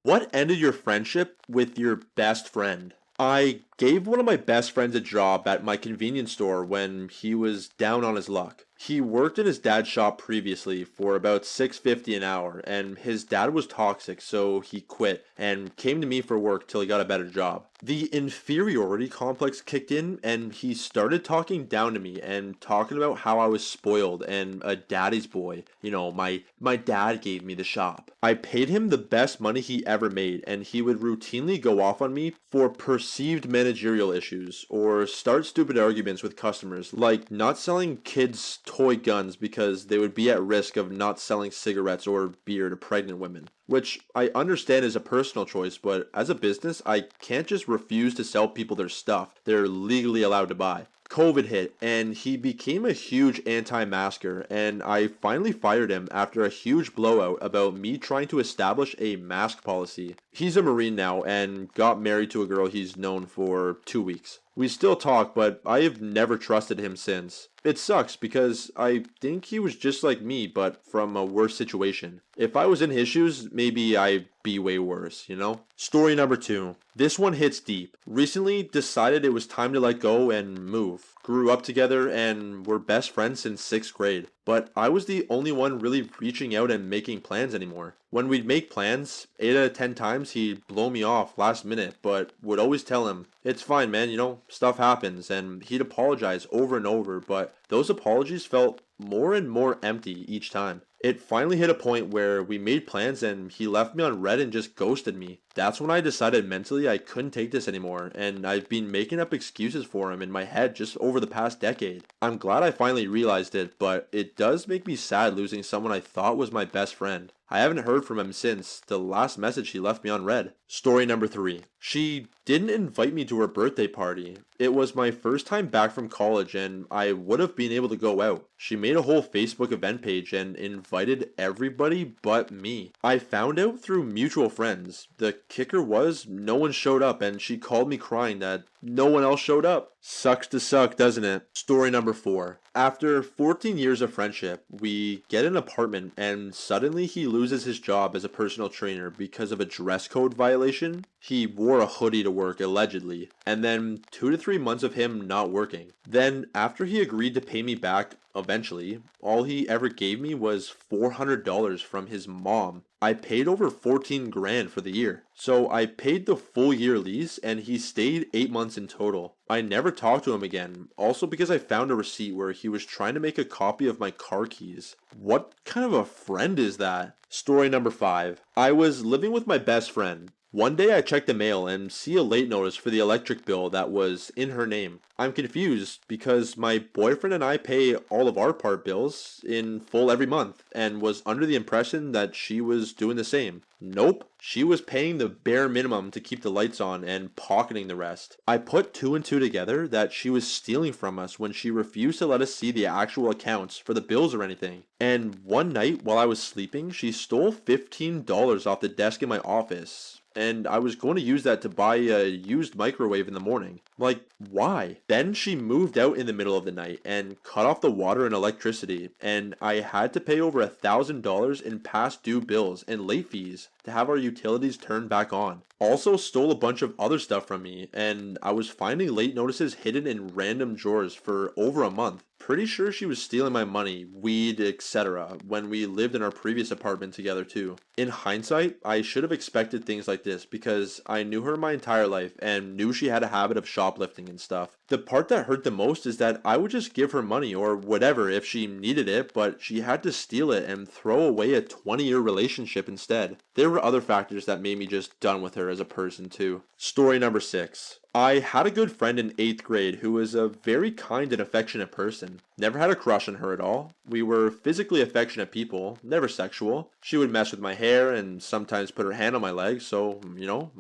What ended your friendship with your best friend? I gave one of my best friends a job at my convenience store when he was down on his luck. He worked in his dad's shop previously for about 6.50 an hour, and his dad was toxic, so he quit and came to me for work till he got a better job. The inferiority complex kicked in, and he started talking down to me and talking about how I was spoiled and a daddy's boy. My dad gave me the shop. I paid him the best money he ever made, and he would routinely go off on me for perceived managerial issues or start stupid arguments with customers, like not selling kids toy guns because they would be at risk of not selling cigarettes or beer to pregnant women. Which I understand is a personal choice, but as a business, I can't just refuse to sell people their stuff they're legally allowed to buy. COVID hit, and he became a huge anti-masker, and I finally fired him after a huge blowout about me trying to establish a mask policy. He's a Marine now and got married to a girl he's known for 2 weeks. We still talk, but I have never trusted him since. It sucks because I think he was just like me, but from a worse situation. If I was in his shoes, maybe I'd be way worse, you know? Story number 2. This one hits deep. Recently decided it was time to let go and move. Grew up together and were best friends since 6th grade. But I was the only one really reaching out and making plans anymore. When we'd make plans, 8 out of 10 times he'd blow me off last minute, but would always tell him, it's fine, man, stuff happens, and he'd apologize over and over, but those apologies felt more and more empty each time. It finally hit a point where we made plans and he left me on red and just ghosted me. That's when I decided mentally I couldn't take this anymore, and I've been making up excuses for him in my head just over the past decade. I'm glad I finally realized it, but it does make me sad losing someone I thought was my best friend. I haven't heard from him since the last message he left me on red. Story number 3. She didn't invite me to her birthday party. It was my first time back from college and I would have been able to go out. She made a whole Facebook event page and invited everybody but me. I found out through mutual friends. The kicker was no one showed up, and she called me crying that no one else showed up. Sucks to suck, doesn't it? Story number 4. After 14 years of friendship, we get an apartment and suddenly he loses his job as a personal trainer because of a dress code violation. He wore a hoodie to work allegedly, and then 2 to 3 months of him not working. Then after he agreed to pay me back eventually, all he ever gave me was $400 from his mom. I paid over 14 grand for the year. So I paid the full year lease and he stayed 8 months in total. I never talked to him again, also because I found a receipt where he was trying to make a copy of my car keys. What kind of a friend is that? Story number 5. I was living with my best friend. One day I checked the mail and see a late notice for the electric bill that was in her name. I'm confused because my boyfriend and I pay all of our part bills in full every month and was under the impression that she was doing the same. Nope, she was paying the bare minimum to keep the lights on and pocketing the rest. I put 2 and 2 together that she was stealing from us when she refused to let us see the actual accounts for the bills or anything. And one night while I was sleeping, she stole $15 off the desk in my office. And I was going to use that to buy a used microwave in the morning. Like, why? Then she moved out in the middle of the night and cut off the water and electricity, and I had to pay over $1,000 in past due bills and late fees to have our utilities turned back on. Also stole a bunch of other stuff from me, and I was finding late notices hidden in random drawers for over a month. Pretty sure she was stealing my money, weed, etc. when we lived in our previous apartment together too. In hindsight, I should have expected things like this because I knew her my entire life and knew she had a habit of shoplifting and stuff. The part that hurt the most is that I would just give her money or whatever if she needed it, but she had to steal it and throw away a 20-year relationship instead. There were other factors that made me just done with her as a person too. Story number 6. I had a good friend in 8th grade who was a very kind and affectionate person. Never had a crush on her at all. We were physically affectionate people, never sexual. She would mess with my hair and sometimes put her hand on my leg, so,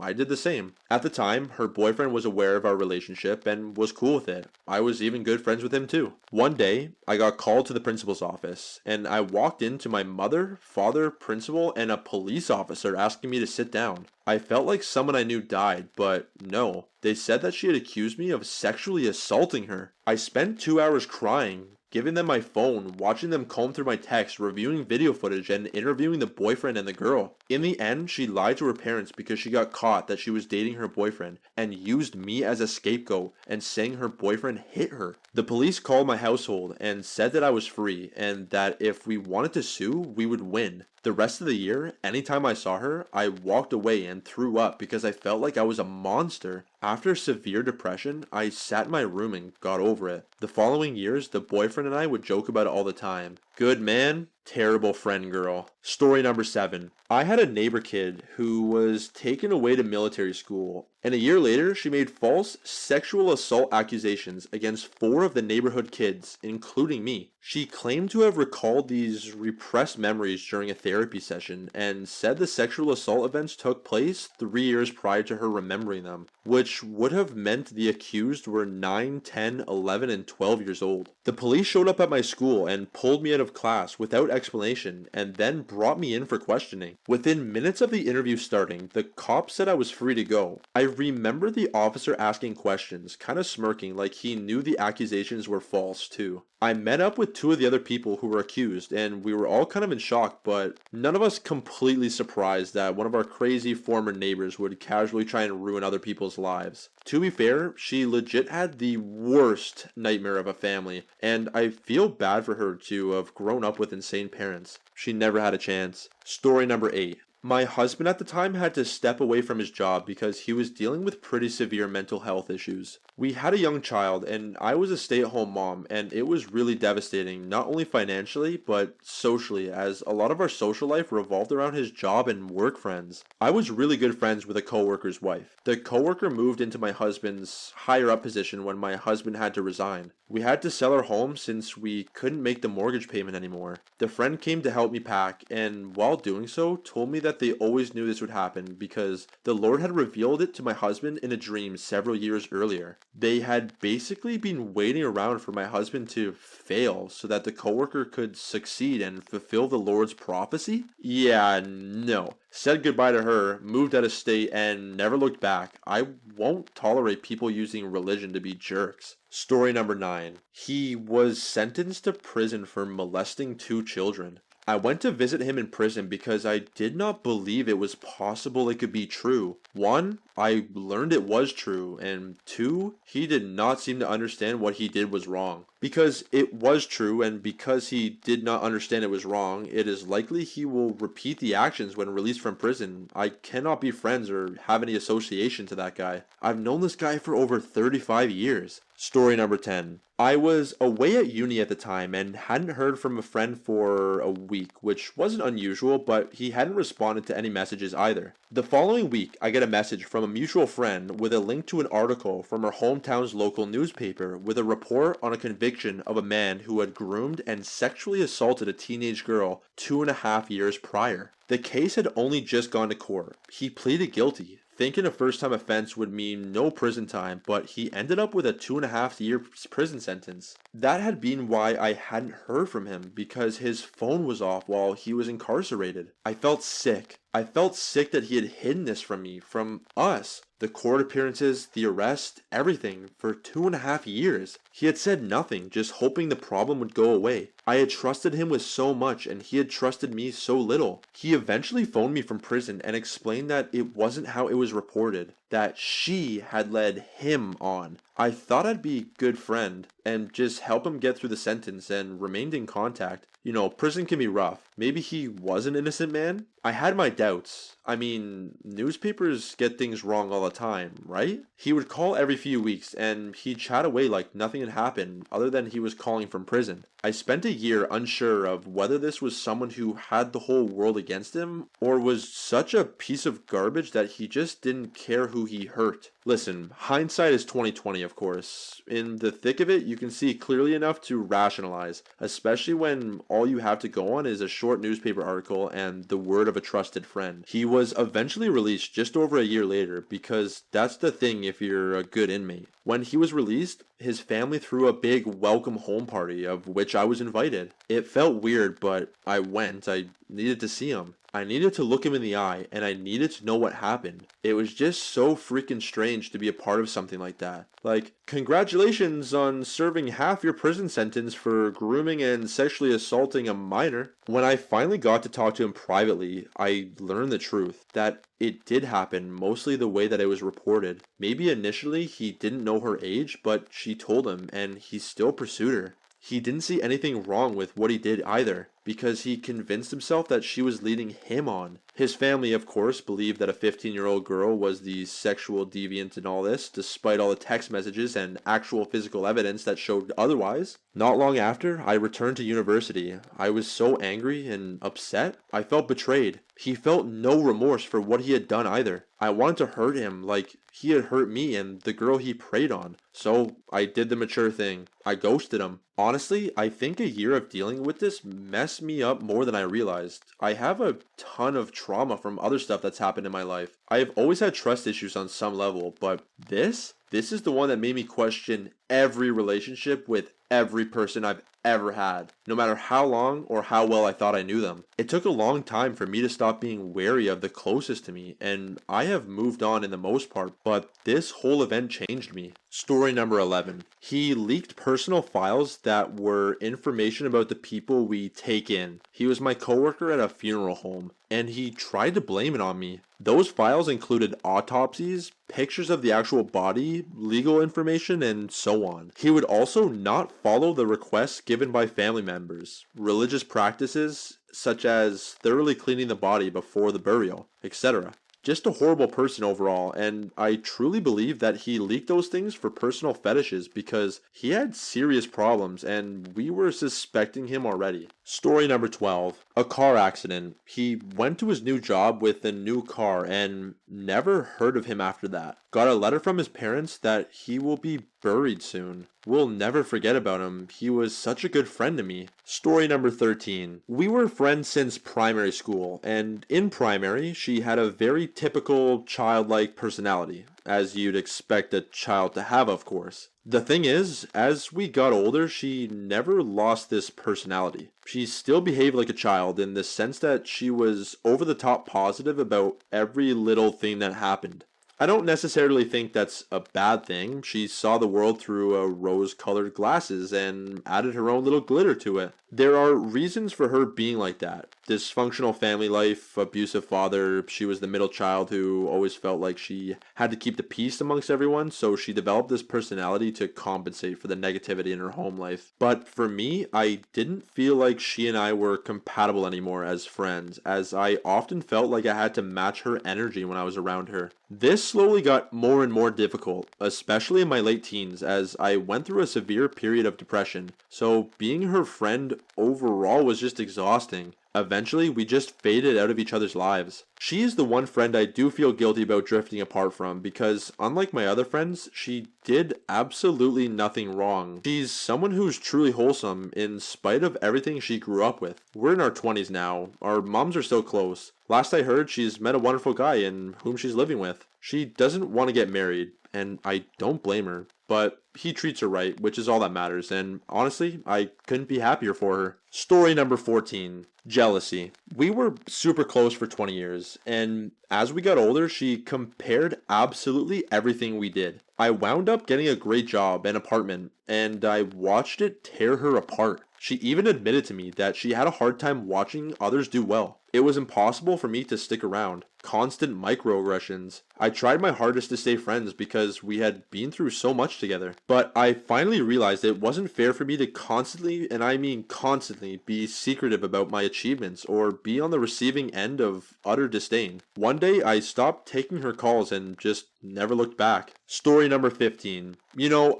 I did the same. At the time, her boyfriend was aware of our relationship and was cool with it. I was even good friends with him too. One day, I got called to the principal's office, and I walked into my mother, father, principal, and a police officer asking me to sit down. I felt like someone I knew died, but no. They said that she had accused me of sexually assaulting her. I spent 2 hours crying, giving them my phone, watching them comb through my texts, reviewing video footage, and interviewing the boyfriend and the girl. In the end, she lied to her parents because she got caught that she was dating her boyfriend and used me as a scapegoat and saying her boyfriend hit her. The police called my household and said that I was free and that if we wanted to sue, we would win. The rest of the year, anytime I saw her, I walked away and threw up because I felt like I was a monster. After severe depression, I sat in my room and got over it. The following years, the boyfriend and I would joke about it all the time. Good man, terrible friend girl. Story number 7. I had a neighbor kid who was taken away to military school, and a year later, she made false sexual assault accusations against 4 of the neighborhood kids, including me. She claimed to have recalled these repressed memories during a therapy session and said the sexual assault events took place 3 years prior to her remembering them, which would have meant the accused were 9, 10, 11, and 12 years old. The police showed up at my school and pulled me out of class without explanation and then brought me in for questioning. Within minutes of the interview starting, the cop said I was free to go. I remember the officer asking questions, kind of smirking like he knew the accusations were false too. I met up with 2 of the other people who were accused, and we were all kind of in shock, but none of us completely surprised that one of our crazy former neighbors would casually try and ruin other people's lives. To be fair, she legit had the worst nightmare of a family, and I feel bad for her to have grown up with insane parents. She never had a chance. Story number 8. My husband at the time had to step away from his job because he was dealing with pretty severe mental health issues. We had a young child and I was a stay-at-home mom, and it was really devastating, not only financially but socially, as a lot of our social life revolved around his job and work friends. I was really good friends with a coworker's wife. The coworker moved into my husband's higher up position when my husband had to resign. We had to sell our home since we couldn't make the mortgage payment anymore. The friend came to help me pack, and while doing so, told me that they always knew this would happen because the Lord had revealed it to my husband in a dream several years earlier. They had basically been waiting around for my husband to fail so that the coworker could succeed and fulfill the Lord's prophecy? Yeah, no. Said goodbye to her, moved out of state, and never looked back. I won't tolerate people using religion to be jerks. Story number 9. He was sentenced to prison for molesting 2 children. I went to visit him in prison because I did not believe it was possible it could be true. 1, I learned it was true, and 2, he did not seem to understand what he did was wrong. Because it was true, and because he did not understand it was wrong, it is likely he will repeat the actions when released from prison. I cannot be friends or have any association to that guy. I've known this guy for over 35 years. Story number 10. I was away at uni at the time and hadn't heard from a friend for a week, which wasn't unusual, but he hadn't responded to any messages either. The following week, I get a message from a mutual friend with a link to an article from our hometown's local newspaper with a report on a conviction of a man who had groomed and sexually assaulted a teenage girl 2.5 years prior. The case had only just gone to court. He pleaded guilty, thinking a first-time offense would mean no prison time, but he ended up with a 2.5-year prison sentence. That had been why I hadn't heard from him, because his phone was off while he was incarcerated. I felt sick. I felt sick that he had hidden this from me, from us. The court appearances, the arrest, everything, for 2.5 years. He had said nothing, just hoping the problem would go away. I had trusted him with so much, and he had trusted me so little. He eventually phoned me from prison and explained that it wasn't how it was reported, that she had led him on. I thought I'd be a good friend and just help him get through the sentence and remained in contact. You know, prison can be rough. Maybe he was an innocent man? I had my doubts. I mean, newspapers get things wrong all the time, right? He would call every few weeks and he'd chat away like nothing had happened other than he was calling from prison. I spent a year unsure of whether this was someone who had the whole world against him or was such a piece of garbage that he just didn't care who he hurt. Listen, hindsight is 20/20, of course. In the thick of it, you can see clearly enough to rationalize, especially when all you have to go on is a short newspaper article and the word of a trusted friend. He was eventually released just over a year later because that's the thing if you're a good inmate. When he was released, his family threw a big welcome home party of which I was invited. It felt weird, but I went. I needed to see him. I needed to look him in the eye, and I needed to know what happened. It was just so freaking strange to be a part of something like that. Like, congratulations on serving half your prison sentence for grooming and sexually assaulting a minor. When I finally got to talk to him privately, I learned the truth, that it did happen mostly the way that it was reported. Maybe initially he didn't know her age, but she told him, and he still pursued her. He didn't see anything wrong with what he did either, because he convinced himself that she was leading him on. His family, of course, believed that a 15-year-old girl was the sexual deviant in all this, despite all the text messages and actual physical evidence that showed otherwise. Not long after, I returned to university. I was so angry and upset, I felt betrayed. He felt no remorse for what he had done either. I wanted to hurt him like he had hurt me and the girl he preyed on. So I did the mature thing. I ghosted him. Honestly, I think a year of dealing with this messed me up more than I realized. I have a ton of trauma from other stuff that's happened in my life. I have always had trust issues on some level, but this is the one that made me question every relationship with every person I've ever had, no matter how long or how well I thought I knew them. It took a long time for me to stop being wary of the closest to me, and I have moved on in the most part, but this whole event changed me. Story number 11. He leaked personal files that were information about the people we take in. He was my coworker at a funeral home, and he tried to blame it on me. Those files included autopsies, pictures of the actual body, legal information, and so on. He would also not follow the requests given by family members, religious practices such as thoroughly cleaning the body before the burial, etc. Just a horrible person overall, and I truly believe that he leaked those things for personal fetishes because he had serious problems and we were suspecting him already. Story number 12. A car accident. He went to his new job with a new car and never heard of him after that. Got a letter from his parents that he will be buried soon. We'll never forget about him. He was such a good friend to me. Story number 13. We were friends since primary school, and in primary, she had a very typical childlike personality, as you'd expect a child to have, of course. The thing is, as we got older, she never lost this personality. She still behaved like a child in the sense that she was over the top positive about every little thing that happened. I don't necessarily think that's a bad thing. She saw the world through a rose-colored glasses and added her own little glitter to it. There are reasons for her being like that. Dysfunctional family life, abusive father, she was the middle child who always felt like she had to keep the peace amongst everyone, so she developed this personality to compensate for the negativity in her home life. But for me, I didn't feel like she and I were compatible anymore as friends, as I often felt like I had to match her energy when I was around her. This slowly got more and more difficult, especially in my late teens, as I went through a severe period of depression, so being her friend overall was just exhausting. Eventually, we just faded out of each other's lives. She is the one friend I do feel guilty about drifting apart from because, unlike my other friends, she did absolutely nothing wrong. She's someone who's truly wholesome in spite of everything she grew up with. We're in our 20s now. Our moms are so close. Last I heard, she's met a wonderful guy in whom she's living with. She doesn't want to get married, and I don't blame her. But he treats her right, which is all that matters, and honestly, I couldn't be happier for her. Story number 14. Jealousy. We were super close for 20 years, and as we got older, she compared absolutely everything we did. I wound up getting a great job and apartment, and I watched it tear her apart. She even admitted to me that she had a hard time watching others do well. It was impossible for me to stick around. Constant microaggressions. I tried my hardest to stay friends because we had been through so much together. But I finally realized it wasn't fair for me to constantly, and I mean constantly, be secretive about my achievements or be on the receiving end of utter disdain. One day I stopped taking her calls and just never looked back. Story number 15.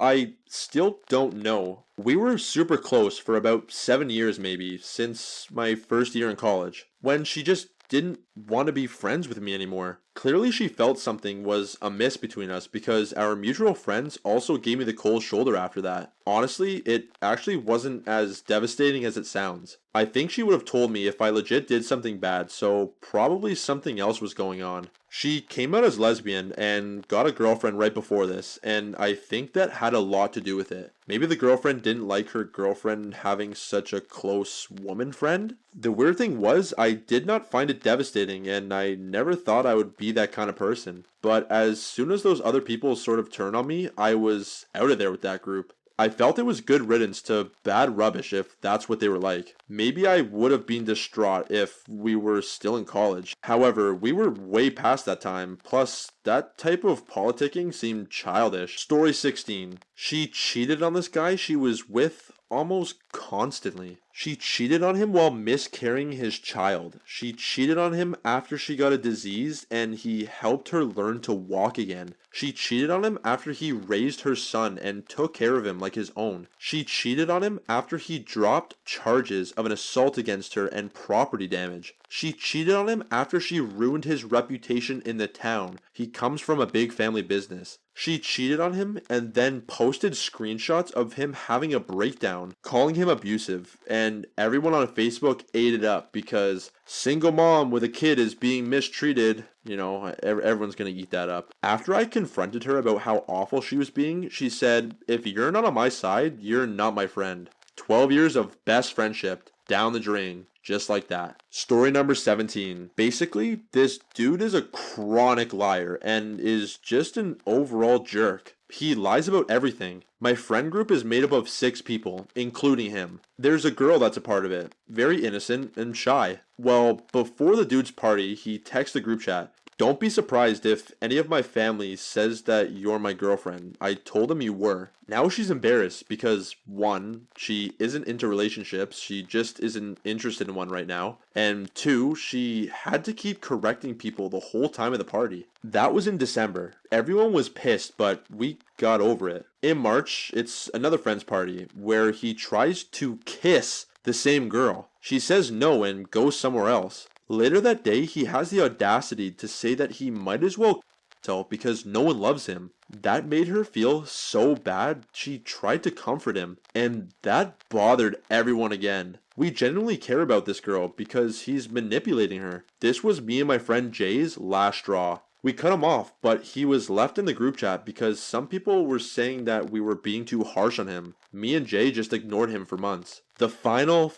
I still don't know. We were super close for about 7 years maybe, since my first year in college, when she just didn't want to be friends with me anymore. Clearly, she felt something was amiss between us because our mutual friends also gave me the cold shoulder after that. Honestly, it actually wasn't as devastating as it sounds. I think she would have told me if I legit did something bad, so probably something else was going on. She came out as lesbian and got a girlfriend right before this, and I think that had a lot to do with it. Maybe the girlfriend didn't like her girlfriend having such a close woman friend? The weird thing was, I did not find it devastating, and I never thought I would be that kind of person. But as soon as those other people sort of turned on me, I was out of there with that group. I felt it was good riddance to bad rubbish if that's what they were like. Maybe I would have been distraught if we were still in college. However, we were way past that time, plus that type of politicking seemed childish. Story 16. She cheated on this guy she was with almost constantly. She cheated on him while miscarrying his child. She cheated on him after she got a disease and he helped her learn to walk again. She cheated on him after he raised her son and took care of him like his own. She cheated on him after he dropped charges of an assault against her and property damage. She cheated on him after she ruined his reputation in the town. He comes from a big family business. She cheated on him and then posted screenshots of him having a breakdown, calling him abusive, and everyone on Facebook ate it up because single mom with a kid is being mistreated. Everyone's gonna eat that up. After I confronted her about how awful she was being, she said, "If you're not on my side, you're not my friend." 12 years of best friendship down the drain. Just like that. Story number 17. Basically, this dude is a chronic liar and is just an overall jerk. He lies about everything. My friend group is made up of 6 people, including him. There's a girl that's a part of it. Very innocent and shy. Well, before the dude's party, he texts the group chat. Don't be surprised if any of my family says that you're my girlfriend. I told them you were. Now she's embarrassed because 1, she isn't into relationships, she just isn't interested in one right now. And 2, she had to keep correcting people the whole time of the party. That was in December. Everyone was pissed, but we got over it. In March, it's another friend's party where he tries to kiss the same girl. She says no and goes somewhere else. Later that day, he has the audacity to say that he might as well himself because no one loves him. That made her feel so bad, she tried to comfort him, and that bothered everyone again. We genuinely care about this girl because he's manipulating her. This was me and my friend Jay's last straw. We cut him off, but he was left in the group chat because some people were saying that we were being too harsh on him. Me and Jay just ignored him for months. The final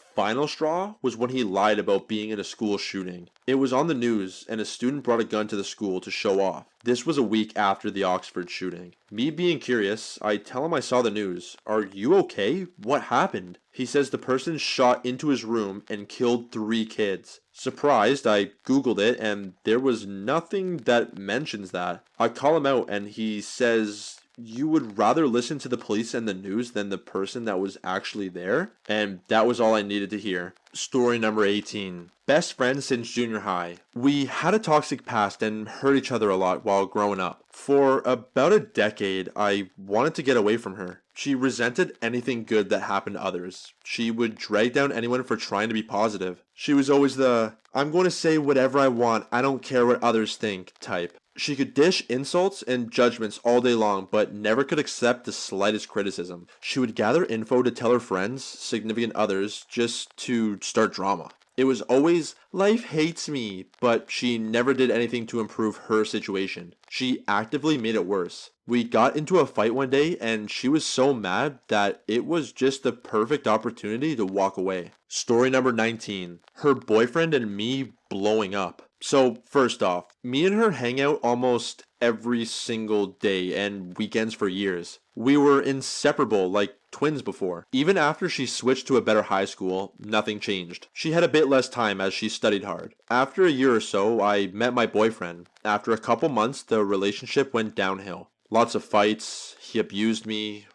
straw was when he lied about being in a school shooting. It was on the news, and a student brought a gun to the school to show off. This was a week after the Oxford shooting. Me being curious, I tell him I saw the news. Are you okay? What happened? He says the person shot into his room and killed 3 kids. Surprised, I googled it and there was nothing that mentions that. I call him out and he says, "You would rather listen to the police and the news than the person that was actually there?" And that was all I needed to hear. Story number 18. Best friends since junior high. We had a toxic past and hurt each other a lot while growing up. For about a decade, I wanted to get away from her. She resented anything good that happened to others. She would drag down anyone for trying to be positive. She was always the, "I'm going to say whatever I want, I don't care what others think" type. She could dish insults and judgments all day long, but never could accept the slightest criticism. She would gather info to tell her friends, significant others, just to start drama. It was always, "Life hates me," but she never did anything to improve her situation. She actively made it worse. We got into a fight one day and she was so mad that it was just the perfect opportunity to walk away. Story number 19. Her boyfriend and me blowing up. So, first off, me and her hang out almost every single day and weekends for years. We were inseparable like twins before. Even after she switched to a better high school, nothing changed. She had a bit less time as she studied hard. After a year or so, I met my boyfriend. After a couple months, the relationship went downhill. Lots of fights, he abused me,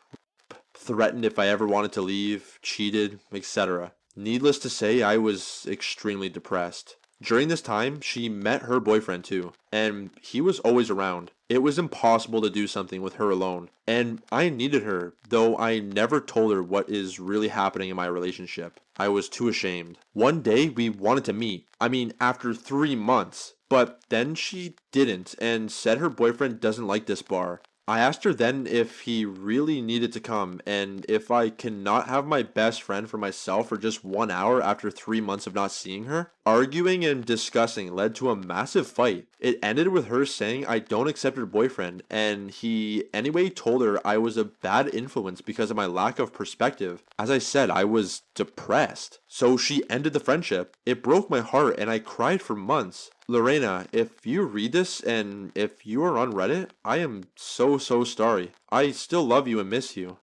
threatened if I ever wanted to leave, cheated, etc. Needless to say, I was extremely depressed. During this time, she met her boyfriend too, and he was always around. It was impossible to do something with her alone, and I needed her, though I never told her what is really happening in my relationship. I was too ashamed. One day, we wanted to meet. I mean, after 3 months. But then she didn't and said her boyfriend doesn't like this bar. I asked her then if he really needed to come and if I cannot have my best friend for myself for just 1 hour after 3 months of not seeing her. Arguing and discussing led to a massive fight. It ended with her saying I don't accept her boyfriend, and he anyway told her I was a bad influence because of my lack of perspective. As I said, I was depressed. So she ended the friendship. It broke my heart and I cried for months. Lorena, if you read this and if you are on Reddit, I am so sorry. I still love you and miss you.